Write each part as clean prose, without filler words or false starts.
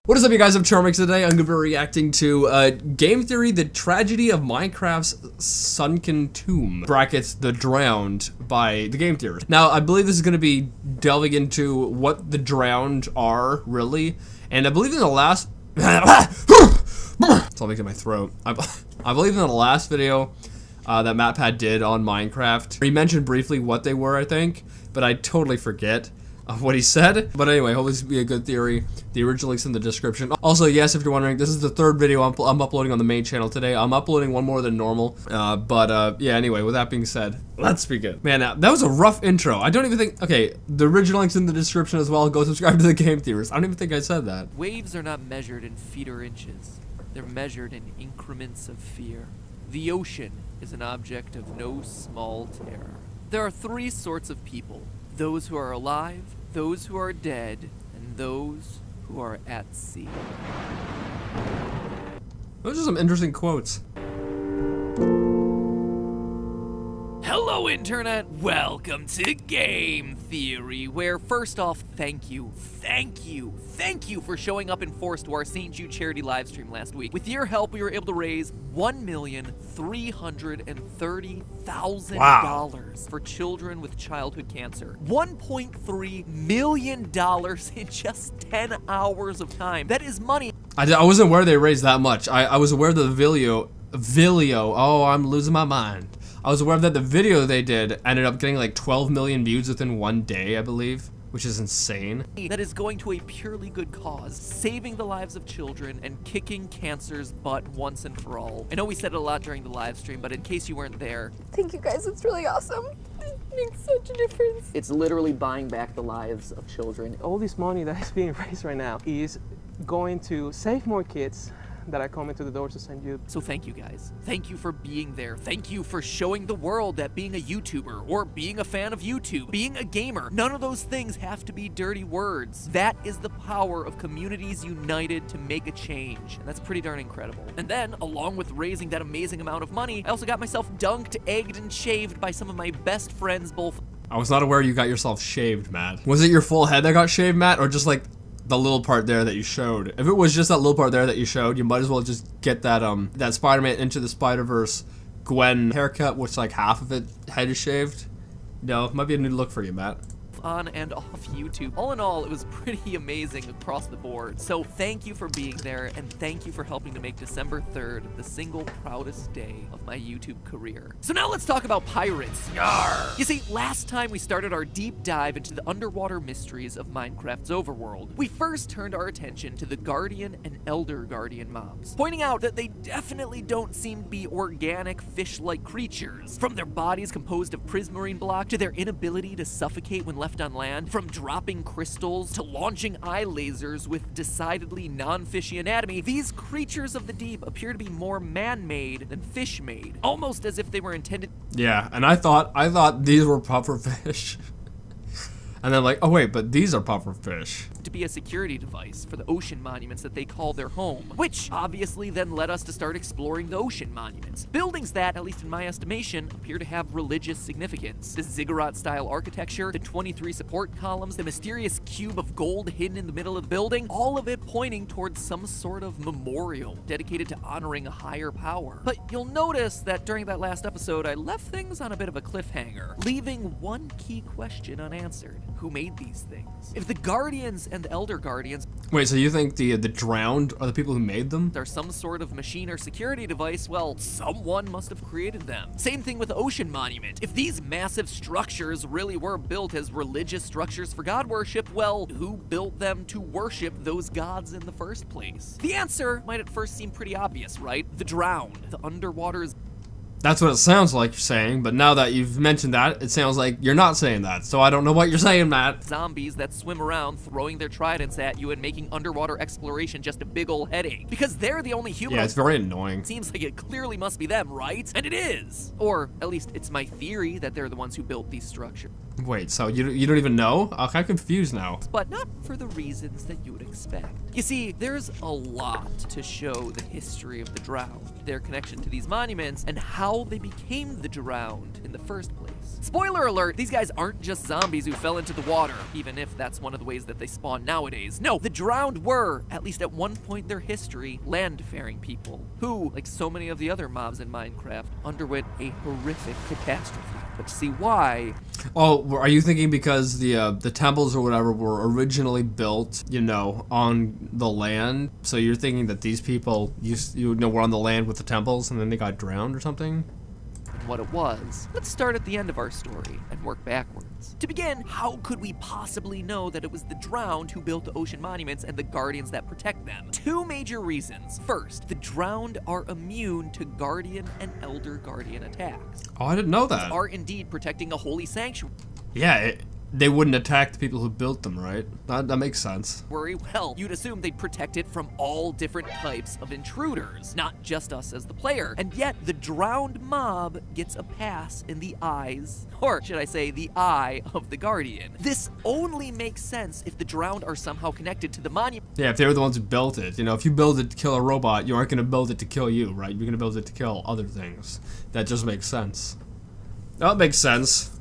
What is up, you guys? I'm Charmx. Today I'm going to be reacting to Game Theory, The Tragedy of Minecraft's Sunken Tomb, brackets, The Drowned, by the Game Theorist. Now, I believe this is going to be delving into what the Drowned are, really, and I believe in the last... It's all making my throat. I believe in the last video that MatPat did on Minecraft, he mentioned briefly what they were, I think, but I totally forget what he said. But anyway, hopefully this will be a good theory. The original link's in the description. Also, yes, if you're wondering, this is the third video I'm uploading on the main channel today. I'm uploading one more than normal. Yeah, anyway, with that being said, let's begin. Man, that was a rough intro. I don't even think, okay, the original link's in the description as well. Go subscribe to the Game Theorist. I don't even think I said that. Waves are not measured in feet or inches. They're measured in increments of fear. The ocean is an object of no small terror. There are three sorts of people: those who are alive, those who are dead, and those who are at sea. Those are some interesting quotes. Hello, Internet! Welcome to Game Theory, where first off, thank you for showing up in force to our St. Jude charity livestream last week. With your help, we were able to raise $1,330,000 for children with childhood cancer. $1.3 million in just 10 hours of time. That is money. I wasn't aware they raised that much. I was aware that the video, oh, I'm losing my mind. I was aware that the video they did ended up getting like 12 million views within one day, I believe, which is insane. That is going to a purely good cause, saving the lives of children and kicking cancer's butt once and for all. I know we said it a lot during the live stream, but in case you weren't there, thank you guys, it's really awesome. It makes such a difference. It's literally buying back the lives of children. All this money that is being raised right now is going to save more kids that are coming to the doors to St. Jude. So thank you guys. Thank you for being there. Thank you for showing the world that being a YouTuber or being a fan of YouTube, being a gamer, none of those things have to be dirty words. That is the power of communities united to make a change. And that's pretty darn incredible. And then, along with raising that amazing amount of money, I also got myself dunked, egged, and shaved by some of my best friends, both... I was not aware you got yourself shaved, Matt. Was it your full head that got shaved, Matt, or just like the little part there that you showed? If it was just that little part there that you showed, you might as well just get that that Spider-Man Into the Spider-Verse Gwen haircut, which like half of it head is shaved. No, it might be a new look for you, Matt. On and off YouTube. All in all, it was pretty amazing across the board. So thank you for being there, and thank you for helping to make December 3rd the single proudest day of my YouTube career. So now let's talk about pirates. Yarr! You see, last time we started our deep dive into the underwater mysteries of Minecraft's overworld, we first turned our attention to the Guardian and Elder Guardian mobs, pointing out that they definitely don't seem to be organic fish-like creatures. From their bodies composed of prismarine block to their inability to suffocate when left on land, from dropping crystals to launching eye lasers with decidedly non-fishy anatomy, these creatures of the deep appear to be more man-made than fish-made, almost as if they were intended. Yeah, and I thought these were puffer fish. And then like, oh wait, but these are puffer fish. To be a security device for the ocean monuments that they call their home, which obviously then led us to start exploring the ocean monuments. Buildings that, at least in my estimation, appear to have religious significance. The ziggurat-style architecture, the 23 support columns, the mysterious cube of gold hidden in the middle of the building, all of it pointing towards some sort of memorial dedicated to honoring a higher power. But you'll notice that during that last episode, I left things on a bit of a cliffhanger, leaving one key question unanswered. Who made these things? If the Guardians and the Elder Guardians... Wait, so you think the Drowned are the people who made them? ...are some sort of machine or security device, well, someone must have created them. Same thing with the Ocean Monument. If these massive structures really were built as religious structures for god worship, well, who built them to worship those gods in the first place? The answer might at first seem pretty obvious, right? The Drowned, the underwater... That's what it sounds like you're saying, but now that you've mentioned that, it sounds like you're not saying that, so I don't know what you're saying, Matt. Zombies that swim around throwing their tridents at you and making underwater exploration just a big ol' headache. Because they're the only human... Yeah, it's very annoying. Seems like it clearly must be them, right? And it is! Or, at least, it's my theory that they're the ones who built these structures. Wait, so you don't even know? I'm kind of confused now. But not for the reasons that you would expect. You see, there's a lot to show the history of the drowned, their connection to these monuments, and how they became the drowned in the first place. Spoiler alert, these guys aren't just zombies who fell into the water, even if that's one of the ways that they spawn nowadays. No, the drowned were, at least at one point in their history, land-faring people, who, like so many of the other mobs in Minecraft, underwent a horrific catastrophe. But to see why... Oh, are you thinking because the temples or whatever were originally built, you know, on the land? So you're thinking that these people were on the land with the temples and then they got drowned or something? What it was. Let's start at the end of our story and work backwards. To begin, how could we possibly know that it was the drowned who built the ocean monuments and the guardians that protect them? Two major reasons. First, the drowned are immune to guardian and elder guardian attacks. Oh, I didn't know that. Are indeed protecting a holy sanctuary. Yeah, they wouldn't attack the people who built them, right? That makes sense. Well, you'd assume they'd protect it from all different types of intruders, not just us as the player. And yet, the drowned mob gets a pass in the eyes, or should I say, the eye of the Guardian. This only makes sense if the drowned are somehow connected to the monument. Yeah, if they were the ones who built it. You know, if you build it to kill a robot, you aren't going to build it to kill you, right? You're going to build it to kill other things. That just makes sense. That makes sense.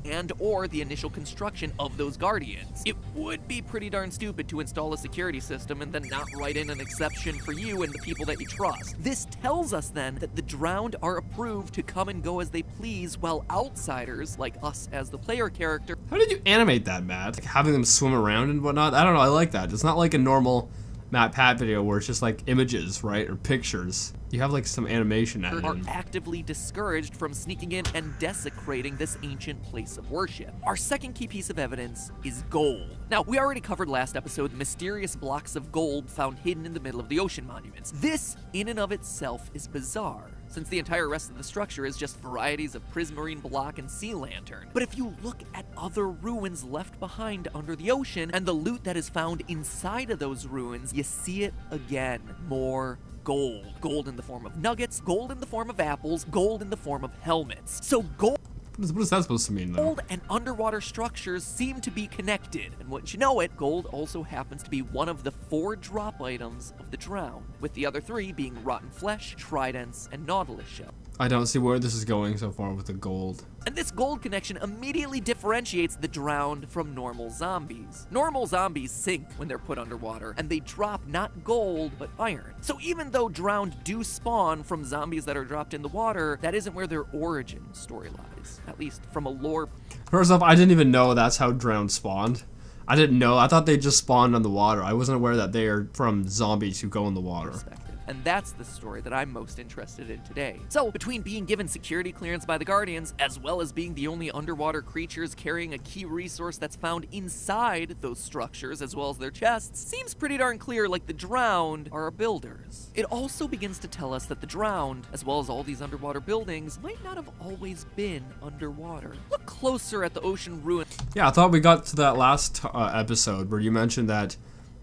And or the initial construction of those guardians. It would be pretty darn stupid to install a security system and then not write in an exception for you and the people that you trust. This tells us then that the drowned are approved to come and go as they please, while outsiders, like us as the player character... How did you animate that, Matt? Like having them swim around and whatnot? I don't know, I like that. It's not like a normal Matt Pat video where it's just like images, right? Or pictures. You have like some animation added are in. actively discouraged from sneaking in and desecrating this ancient place of worship. Our second key piece of evidence is gold. Now, we already covered last episode the mysterious blocks of gold found hidden in the middle of the ocean monuments. This, in and of itself, is bizarre, since the entire rest of the structure is just varieties of prismarine block and sea lantern. But if you look at other ruins left behind under the ocean and the loot that is found inside of those ruins, you see it again. More gold. Gold in the form of nuggets, gold in the form of apples, gold in the form of helmets. So gold... What is that supposed to mean, though? Gold and underwater structures seem to be connected, and wouldn't you know it, gold also happens to be one of the 4 drop items of the drowned, with the other 3 being rotten flesh, tridents, and nautilus shell. I don't see where this is going so far with the gold. And this gold connection immediately differentiates the drowned from normal zombies. Normal zombies sink when they're put underwater, and they drop not gold, but iron. So even though drowned do spawn from zombies that are dropped in the water, that isn't where their origin story lies, at least from a lore. First off, I didn't even know that's how drowned spawned. I didn't know. I thought they just spawned on the water. I wasn't aware that they are from zombies who go in the water. Perspective. And that's the story that I'm most interested in today. So, between being given security clearance by the Guardians, as well as being the only underwater creatures carrying a key resource that's found inside those structures, as well as their chests, seems pretty darn clear like the drowned are builders. It also begins to tell us that the drowned, as well as all these underwater buildings, might not have always been underwater. Look closer at the ocean ruin. Yeah, I thought we got to that last episode where you mentioned that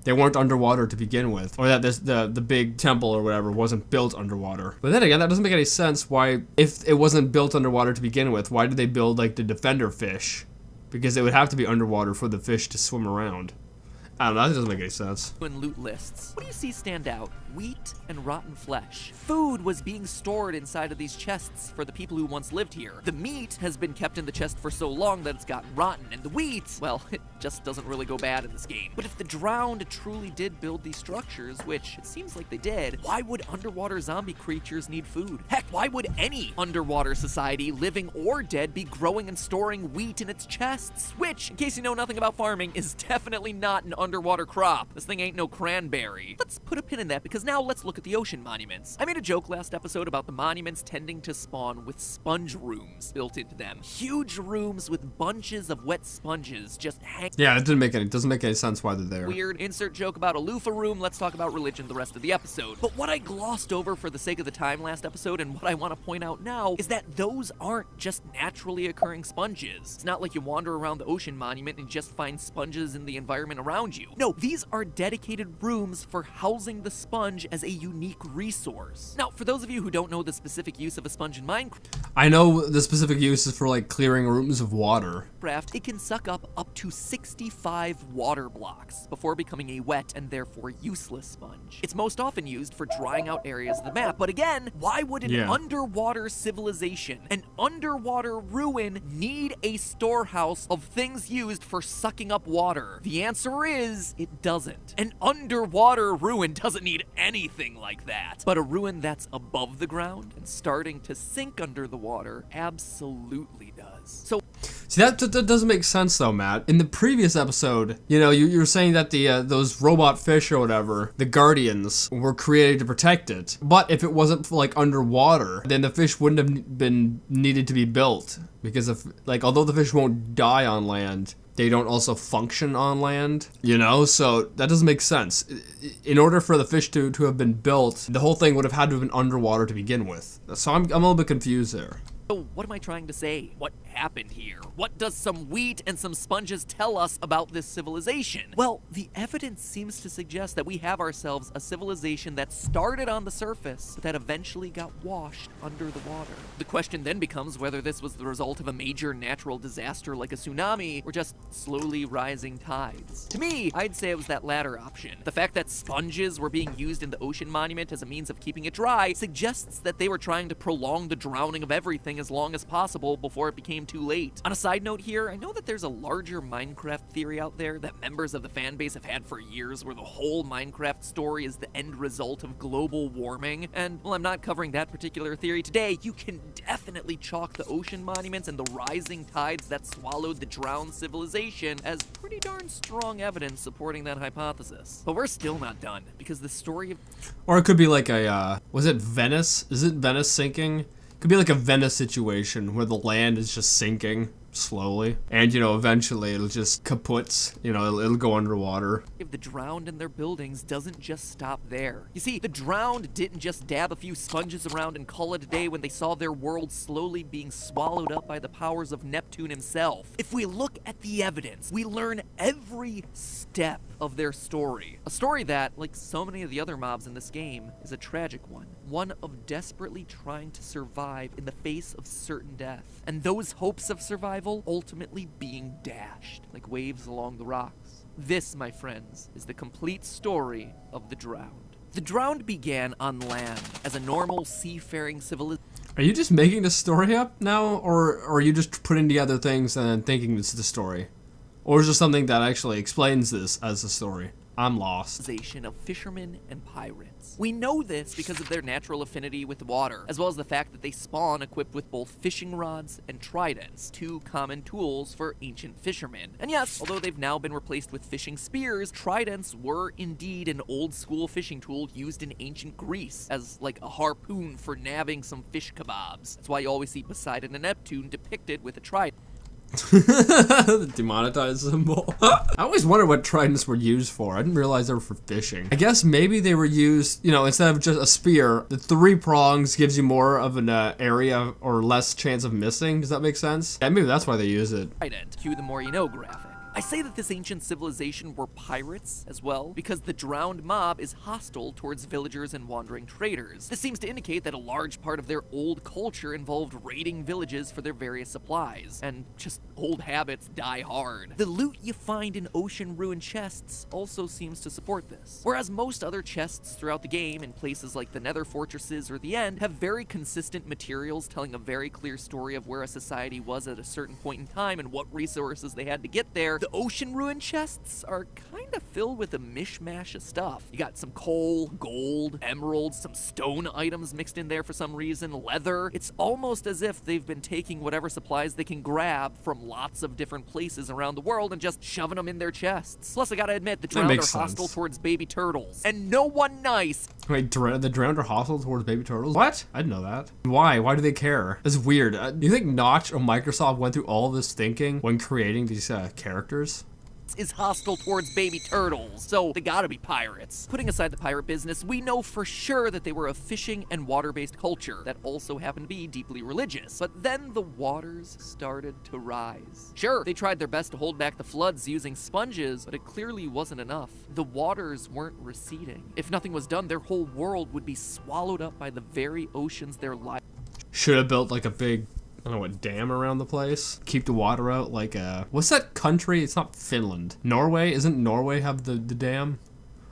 they weren't underwater to begin with, or that the big temple or whatever wasn't built underwater. But then again, that doesn't make any sense. Why, if it wasn't built underwater to begin with, why did they build like the defender fish? Because it would have to be underwater for the fish to swim around. I don't know, that doesn't make any sense. In loot lists, what do you see stand out? Wheat and rotten flesh. Food was being stored inside of these chests for the people who once lived here. The meat has been kept in the chest for so long that it's gotten rotten, and the wheat, well, it just doesn't really go bad in this game. But if the drowned truly did build these structures, which it seems like they did, why would underwater zombie creatures need food? Heck, why would any underwater society, living or dead, be growing and storing wheat in its chests? Which, in case you know nothing about farming, is definitely not an underwater crop. This thing ain't no cranberry. Let's put a pin in that, because now let's look at the ocean monuments. I made a joke last episode about the monuments tending to spawn with sponge rooms built into them. Huge rooms with bunches of wet sponges just hanging. Yeah, it doesn't make any sense why they're there. Weird. Insert joke about a loofah room. Let's talk about religion the rest of the episode. But what I glossed over for the sake of the time last episode, and what I want to point out now, is that those aren't just naturally occurring sponges. It's not like you wander around the ocean monument and just find sponges in the environment around you. you. No, these are dedicated rooms for housing the sponge as a unique resource. Now, for those of you who don't know the specific use of a sponge in Minecraft, I know the specific use is for like clearing rooms of water. it can suck up to 65 water blocks before becoming a wet and therefore useless sponge. It's most often used for drying out areas of the map, but again, why would an underwater civilization, an underwater ruin, need a storehouse of things used for sucking up water? The answer is, it doesn't. An underwater ruin doesn't need anything like that. But a ruin that's above the ground and starting to sink under the water absolutely does. So See, that doesn't make sense though, Matt. In the previous episode, you know, you were saying that the those robot fish or whatever, the guardians, were created to protect it. But if it wasn't like underwater, then the fish wouldn't have been needed to be built, because if like although the fish won't die on land, they don't also function on land, you know? So that doesn't make sense. In order for the fish to have been built, the whole thing would have had to have been underwater to begin with. So I'm a little bit confused there. So what am I trying to say? What happened here? What does some wheat and some sponges tell us about this civilization? Well, the evidence seems to suggest that we have ourselves a civilization that started on the surface, but that eventually got washed under the water. The question then becomes whether this was the result of a major natural disaster like a tsunami, or just slowly rising tides. To me, I'd say it was that latter option. The fact that sponges were being used in the ocean monument as a means of keeping it dry suggests that they were trying to prolong the drowning of everything as long as possible before it became too late. On a side note here, I know that there's a larger Minecraft theory out there that members of the fan base have had for years, where the whole Minecraft story is the end result of global warming, and while I'm not covering that particular theory today, you can definitely chalk the ocean monuments and the rising tides that swallowed the drowned civilization as pretty darn strong evidence supporting that hypothesis. But we're still not done, because the story of... Or it could be like a, was it Venice? Is it Venice sinking? Could be like a Venice situation where the land is just sinking slowly, and you know, eventually it'll just kaput, you know, it'll go underwater. If the drowned in their buildings doesn't just stop there. You see, the drowned didn't just dab a few sponges around and call it a day when they saw their world slowly being swallowed up by the powers of Neptune himself. If we look at the evidence, we learn every step of their story. A story that, like so many of the other mobs in this game, is a tragic one. One of desperately trying to survive in the face of certain death. And those hopes of survival ultimately being dashed like waves along the rocks. This, my friends, is the complete story of the drowned. The drowned began on land as a normal seafaring civilization. Are you just making the story up now, or are you just putting together things and then thinking this is the story? Or is there something that actually explains this as a story? I'm lost. Of fishermen and pirates. We know this because of their natural affinity with water, as well as the fact that they spawn equipped with both fishing rods and tridents, two common tools for ancient fishermen. And yes, although they've now been replaced with fishing spears, tridents were indeed an old school fishing tool used in ancient Greece as like a harpoon for nabbing some fish kebabs. That's why you always see Poseidon and Neptune depicted with a trident. The demonetized symbol. I always wondered what tridents were used for. I didn't realize they were for fishing. I guess maybe they were used, you know, instead of just a spear, the 3 prongs gives you more of an area or less chance of missing. Does that make sense? Yeah, maybe that's why they use it. Trident. Cue the more you know graphic. I say that this ancient civilization were pirates as well, because the drowned mob is hostile towards villagers and wandering traders. This seems to indicate that a large part of their old culture involved raiding villages for their various supplies, and just old habits die hard. The loot you find in ocean ruin chests also seems to support this. Whereas most other chests throughout the game, in places like the Nether Fortresses or the End, have very consistent materials telling a very clear story of where a society was at a certain point in time and what resources they had to get there, the ocean ruin chests are kind of filled with a mishmash of stuff. You got some coal, gold, emeralds, some stone items mixed in there for some reason, leather. It's almost as if they've been taking whatever supplies they can grab from lots of different places around the world and just shoving them in their chests. Plus, I gotta admit, the drowned are hostile towards baby turtles. And no one nice. Wait, the drowned are hostile towards baby turtles? What? I didn't know that. Why? Why do they care? It's weird. Do you think Notch or Microsoft went through all this thinking when creating these characters? is hostile towards baby turtles, so they gotta be pirates. Putting aside the pirate business, we know for sure that they were a fishing and water-based culture that also happened to be deeply religious. But then the waters started to rise. Sure, they tried their best to hold back the floods using sponges, but it clearly wasn't enough. The waters weren't receding. If nothing was done, their whole world would be swallowed up by the very oceans their lives. Should have built like a big, I don't know what, dam around the place. Keep the water out like what's that country? It's not Finland. Norway? Isn't Norway have the dam?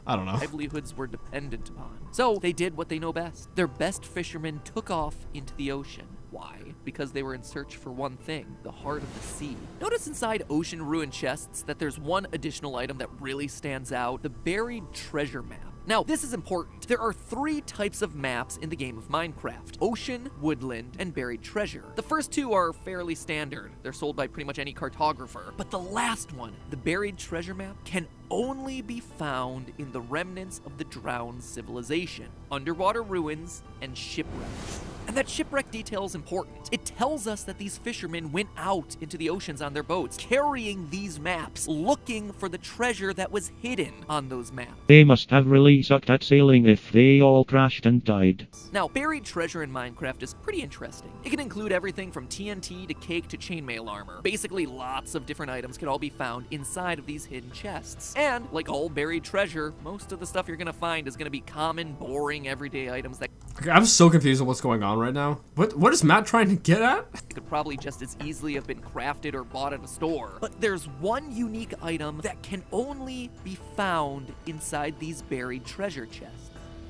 I don't know. Livelihoods were dependent upon. So they did what they know best. Their best fishermen took off into the ocean. Why? Because they were in search for one thing, the heart of the sea. Notice inside ocean ruin chests that there's one additional item that really stands out, the buried treasure map. Now, this is important. There are 3 types of maps in the game of Minecraft: ocean, woodland, and buried treasure. The first 2 are fairly standard. They're sold by pretty much any cartographer. But the last one, the buried treasure map, can only be found in the remnants of the drowned civilization, underwater ruins, and shipwrecks. And that shipwreck detail is important. It tells us that these fishermen went out into the oceans on their boats, carrying these maps, looking for the treasure that was hidden on those maps. They must have really sucked at sailing if they all crashed and died. Now, buried treasure in Minecraft is pretty interesting. It can include everything from TNT to cake to chainmail armor. Basically, lots of different items can all be found inside of these hidden chests. And, like all buried treasure, most of the stuff you're gonna find is gonna be common, boring, everyday items that I'm so confused on what's going on right now. What is Matt trying to get at? could probably just as easily have been crafted or bought at a store. But there's one unique item that can only be found inside these buried treasure chests: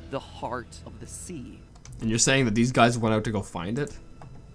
the heart of the sea. And you're saying that these guys went out to go find it?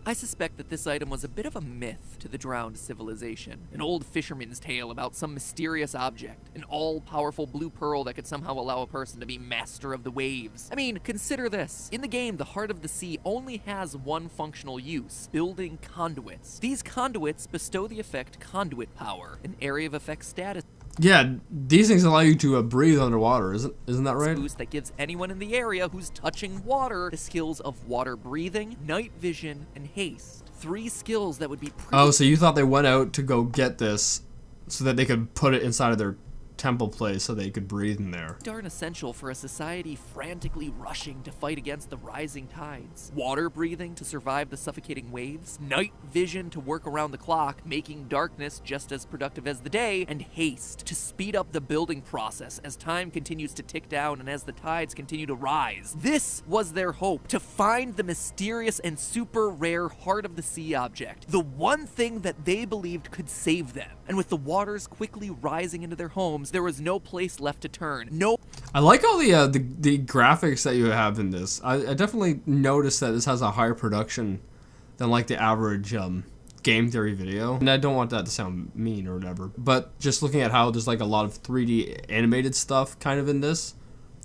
I suspect that this item was a bit of a myth to the drowned civilization. An old fisherman's tale about some mysterious object, an all-powerful blue pearl that could somehow allow a person to be master of the waves. I mean, consider this. In the game, the Heart of the Sea only has one functional use: building conduits. These conduits bestow the effect Conduit Power, an area of effect status Yeah, these things allow you to breathe underwater, isn't that right? boost that gives anyone in the area who's touching water the skills of water breathing, night vision, and haste. 3 skills that would be pretty Oh, so you thought they went out to go get this so that they could put it inside of their temple place so they could breathe in there. darn essential for a society frantically rushing to fight against the rising tides. Water breathing to survive the suffocating waves, night vision to work around the clock, making darkness just as productive as the day, and haste to speed up the building process as time continues to tick down and as the tides continue to rise. This was their hope, to find the mysterious and super rare Heart of the Sea object, the one thing that they believed could save them. And with the waters quickly rising into their homes, there was no place left to turn. No. I like all the graphics that you have in this. I definitely noticed that this has a higher production than like the average game theory video. And I don't want that to sound mean or whatever, but just looking at how there's like a lot of 3D animated stuff kind of in this,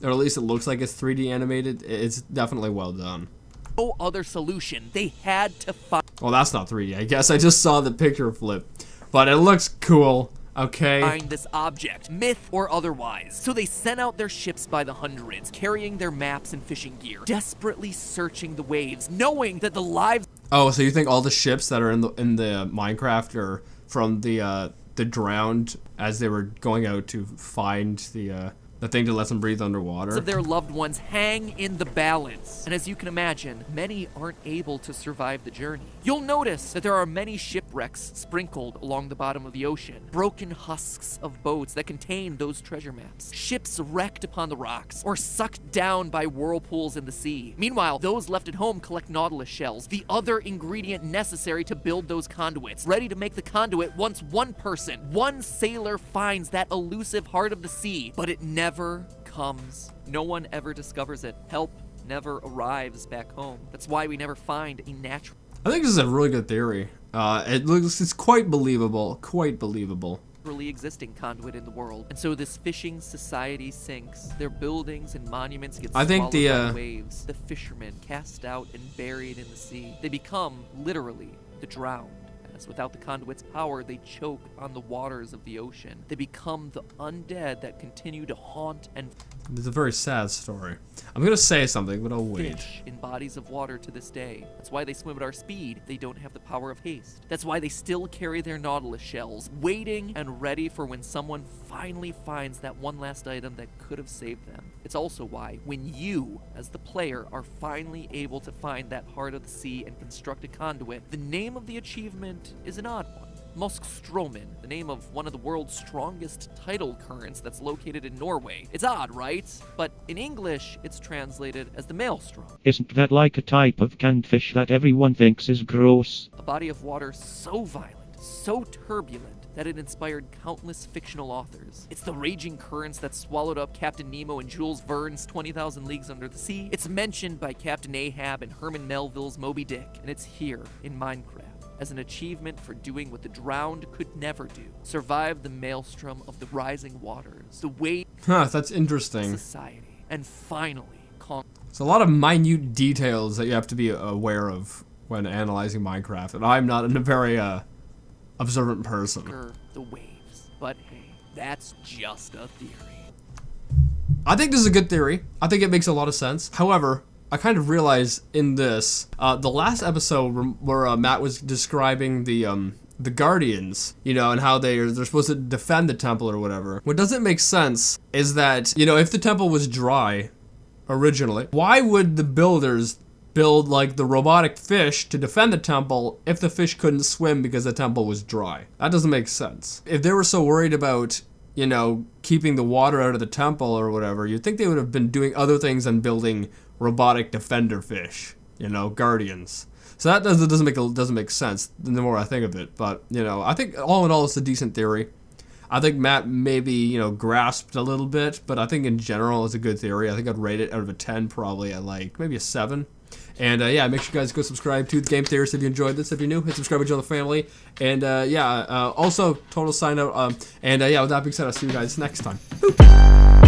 or at least it looks like it's 3D animated, it's definitely well done. No other solution. They had to find Well, that's not 3D, I guess. I just saw the picture flip, but it looks cool. Okay. this object, myth or otherwise. So they sent out their ships by the hundreds, carrying their maps and fishing gear, desperately searching the waves, knowing that the lives Oh, so you think all the ships that are in the Minecraft are from the drowned as they were going out to find the thing to let them breathe underwater? of their loved ones hang in the balance. And as you can imagine, many aren't able to survive the journey. You'll notice that there are many shipwrecks sprinkled along the bottom of the ocean, broken husks of boats that contain those treasure maps, ships wrecked upon the rocks, or sucked down by whirlpools in the sea. Meanwhile, those left at home collect nautilus shells, the other ingredient necessary to build those conduits, ready to make the conduit once one person, one sailor finds that elusive Heart of the Sea, but it never comes. No one ever discovers it. Help never arrives back home. That's why we never find a natural I think this is a really good theory. It's quite believable. naturally existing conduit in the world. And so this fishing society sinks. Their buildings and monuments get I think swallowed by the, waves. The fishermen cast out and buried in the sea. They become, literally, the drowned as without the conduit's power, they choke on the waters of the ocean. They become the undead that continue to haunt and It's a very sad story. I'm gonna say something, but I'll wait. fish in bodies of water to this day. That's why they swim at our speed. They don't have the power of haste. That's why they still carry their nautilus shells, waiting and ready for when someone finally finds that one last item that could have saved them. It's also why, when you, as the player, are finally able to find that heart of the sea and construct a conduit, the name of the achievement is an odd one. Moskströmen, the name of one of the world's strongest tidal currents that's located in Norway. It's odd, right? But in English, it's translated as the Maelstrom. Isn't that like a type of canned fish that everyone thinks is gross? A body of water so violent, so turbulent, that it inspired countless fictional authors. It's the raging currents that swallowed up Captain Nemo and Jules Verne's 20,000 Leagues Under the Sea. It's mentioned by Captain Ahab and Herman Melville's Moby Dick, and it's here in Minecraft as an achievement for doing what the drowned could never do. Survive the maelstrom of the rising waters, the weight That's interesting. of society, and finally conquer It's a lot of minute details that you have to be aware of when analyzing Minecraft, and I'm not a very observant person. the waves. But hey, that's just a theory. I think this is a good theory. I think it makes a lot of sense. However, I kind of realized in this, the last episode where Matt was describing the Guardians, you know, and how they're supposed to defend the temple or whatever. What doesn't make sense is that, you know, if the temple was dry originally, why would the builders build like the robotic fish to defend the temple if the fish couldn't swim because the temple was dry? That doesn't make sense. If they were so worried about, you know, keeping the water out of the temple or whatever, you'd think they would have been doing other things than building robotic defender fish, you know, guardians. So that doesn't make sense the more I think of it. But, you know, I think all in all it's a decent theory. I think Matt maybe, you know, grasped a little bit, but I think in general it's a good theory. I think I'd rate it out of a 10 probably at like maybe a 7. And yeah, make sure you guys go subscribe to The Game Theorist if you enjoyed this. If you're new, hit subscribe and join the family. And yeah, also total sign out. And yeah, with that being said, I'll see you guys next time. Boop.